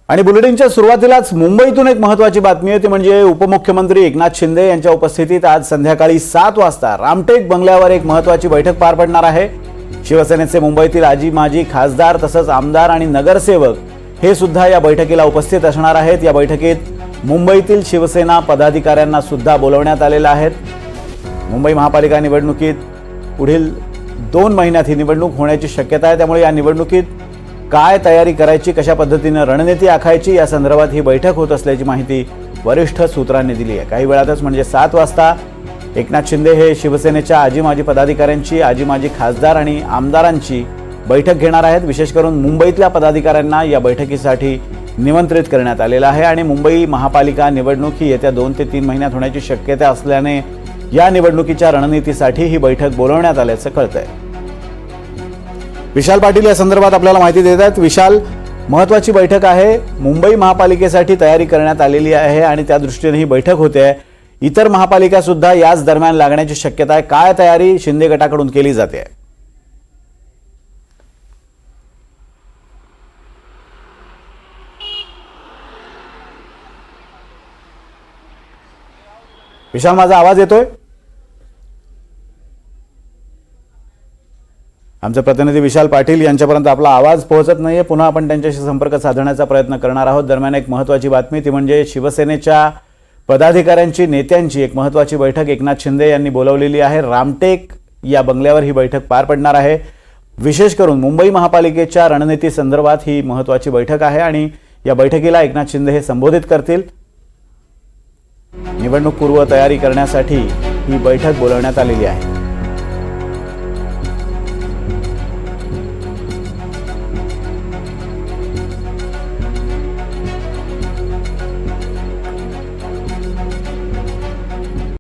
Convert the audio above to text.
आणि बुलेटिनच्या सुरुवातीलाच मुंबईतून एक महत्त्वाची बातमी आहे, ती म्हणजे उपमुख्यमंत्री एकनाथ शिंदे यांच्या उपस्थितीत आज संध्याकाळी 7 वाजता रामटेक बंगल्यावर एक महत्त्वाची बैठक पार पडणार आहे। शिवसेनेचे मुंबईतील आजी माजी खासदार तसंच आमदार आणि नगरसेवक हे सुद्धा या बैठकीला उपस्थित असणार आहेत। या बैठकीत मुंबईतील शिवसेना पदाधिकाऱ्यांना सुद्धा बोलवण्यात आलेलं आहे। मुंबई महापालिका निवडणुकीत पुढील 2 महिन्यात ही निवडणूक होण्याची शक्यता आहे, त्यामुळे या निवडणुकीत काय तयारी करायची, कशा पद्धतीने रणनीती आखायची या संदर्भात ही बैठक होत असल्याची माहिती वरिष्ठ सूत्रांनी दिली आहे। काही वेळातच म्हणजे 7 वाजता एकनाथ शिंदे हे शिवसेनेच्या आजी माजी पदाधिकाऱ्यांची, आजी माजी खासदार आणि आमदारांची बैठक घेणार आहेत। विशेष करून मुंबईतल्या पदाधिकाऱ्यांना या बैठकीसाठी निमंत्रित करण्यात आलेलं आहे आणि मुंबई महापालिका निवडणूक ही येत्या 2 ते 3 महिन्यात होण्याची शक्यता असल्याने या निवडणुकीच्या रणनीतीसाठी ही बैठक बोलवण्यात आल्याचं कळतंय। विशाल पाटील या संदर्भात आपल्याला माहिती देत आहेत। विशाल, महत्त्वाची बैठक आहे, मुंबई महापालिकेसाठी तयारी करण्यात आलेली आहे आणि त्या दृष्टीने ही बैठक होते आहे। इतर महापालिका सुद्धा याच दरम्यान लागण्याची शक्यता आहे। काय तयारी शिंदे गटाकडून केली जाते? विशाल, माझा आवाज येतोय? आमचे प्रतिनिधी विशाल पाटील यांच्यापर्यंत आपला आवाज पोहोचत नाहीये। पुन्हा आपण त्यांच्याशी संपर्क साधण्याचा प्रयत्न करणार आहोत। दरम्यान एक महत्त्वाची बातमी, ती म्हणजे शिवसेनेच्या पदाधिकाऱ्यांची, नेत्यांची एक महत्त्वाची बैठक एकनाथ शिंदे यांनी बोलावलेली आहे। रामटेक या बंगल्यावर ही बैठक पार पडणार आहे। विशेष करून मुंबई महापालिकेच्या रणनीती संदर्भात ही महत्त्वाची बैठक आहे आणि या बैठकीला एकनाथ शिंदे हे संबोधित करतील। निवडणूक पूर्व तयारी करण्यासाठी ही बैठक बोलावण्यात आलेली आहे।